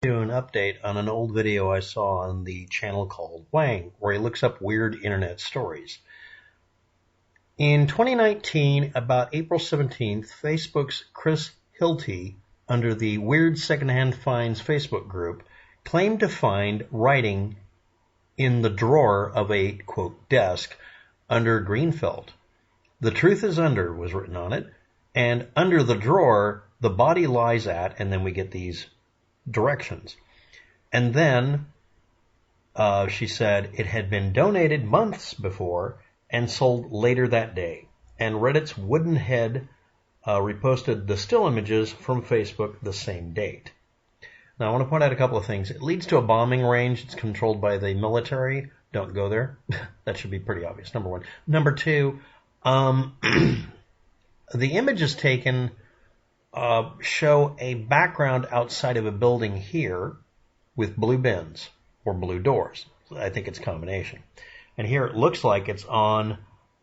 Do an update on an old video I saw on the channel called Wang, where he looks up weird internet stories. In 2019, about April 17th, Facebook's Chris Hilty, under the Weird Secondhand Finds Facebook group, claimed to find writing in the drawer of a, quote, desk under Greenfeld. "The truth is under" was written on it, and under the drawer, the body lies at, and then we get these directions. And then she said it had been donated months before and sold later that day. And Reddit's Wooden Head reposted the still images from Facebook the same date. Now I want to point out a couple of things. It leads to a bombing range. It's controlled by the military. Don't go there. That should be pretty obvious, number one. Number two, the images taken show a background outside of a building here with blue bins or blue doors. I think it's a combination. And here it looks like it's on,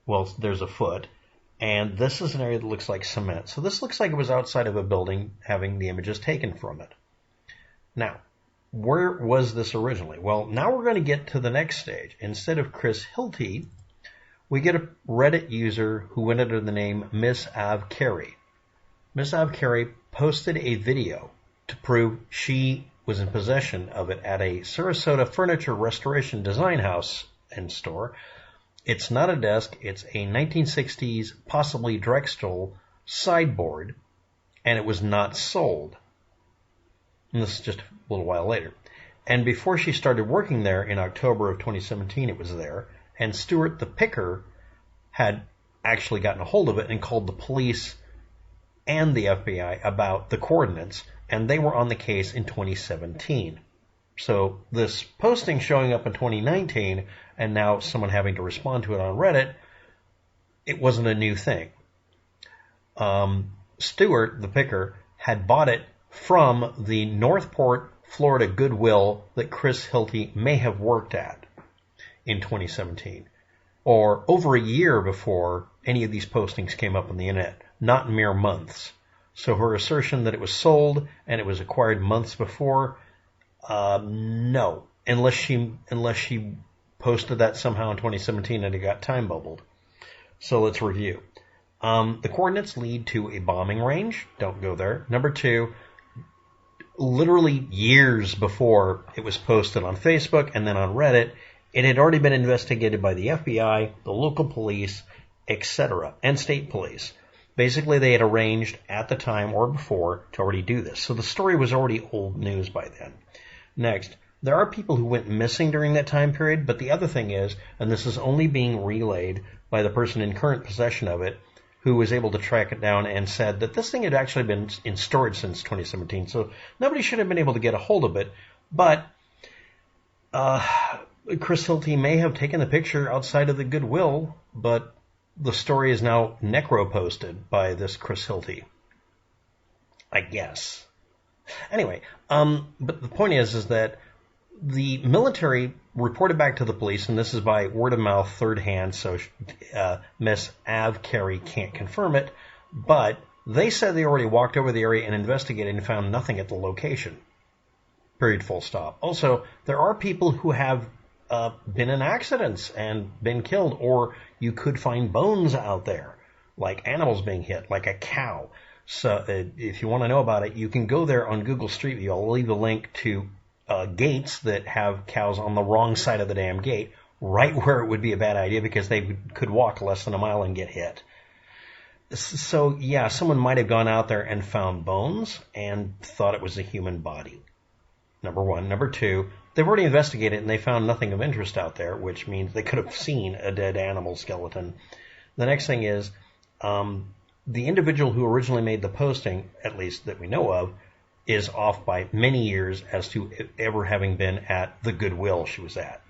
well, there's a foot, and this is an area that looks like cement. So this looks like it was outside of a building having the images taken from it. Now, where was this originally? Well, now we're going to get to the next stage. Instead of Chris Hilty, we get a Reddit user who went under the name Miss Av Carey. Miss Av Carey posted a video to prove she was in possession of it at a Sarasota furniture restoration design house and store. It's not a desk, it's a 1960s, possibly Drexel sideboard, and it was not sold. And this is just a little while later. And before she started working there in October of 2017, it was there, and Stuart the Picker had actually gotten a hold of it and called the police and the FBI about the coordinates, and they were on the case in 2017. So this posting showing up in 2019, and now someone having to respond to it on Reddit, it wasn't a new thing. Stuart, the Picker, had bought it from the Northport, Florida Goodwill that Chris Hilty may have worked at in 2017, or over a year before any of these postings came up on the internet. Not mere months. So her assertion that it was sold and it was acquired months before, no, unless she posted that somehow in 2017 and it got time bubbled. So let's review. The coordinates lead to a bombing range. Don't go there. Number two, literally years before it was posted on Facebook and then on Reddit, it had already been investigated by the FBI, the local police, etc., and state police. Basically, they had arranged at the time or before to already do this. So the story was already old news by then. Next, there are people who went missing during that time period, but the other thing is, and this is only being relayed by the person in current possession of it, who was able to track it down and said that this thing had actually been in storage since 2017. So nobody should have been able to get a hold of it. But Chris Hilty may have taken the picture outside of the Goodwill, but the story is now necro-posted by this Chris Hilty, I guess. Anyway, but the point is that the military reported back to the police, and this is by word of mouth, third hand, so Miss Av Carey can't confirm it, but they said they already walked over the area and investigated and found nothing at the location. Period, full stop. Also, there are people who have been in accidents and been killed, or you could find bones out there, like animals being hit, like a cow. So if you want to know about it, you can go there on Google Street View. I'll leave a link to gates that have cows on the wrong side of the damn gate, right where it would be a bad idea because they could walk less than a mile and get hit. So yeah, someone might have gone out there and found bones and thought it was a human body. Number one. Number two, they've already investigated and they found nothing of interest out there, which means they could have seen a dead animal skeleton. The next thing is, the individual who originally made the posting, at least that we know of, is off by many years as to ever having been at the Goodwill she was at.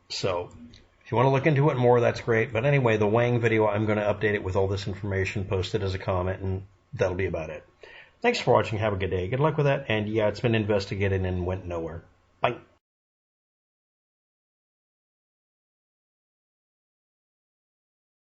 So if you want to look into it more, that's great. But anyway, the Wang video, I'm going to update it with all this information, post it as a comment, and that'll be about it. Thanks for watching. Have a good day. Good luck with that. And yeah, it's been investigated and went nowhere. Bye.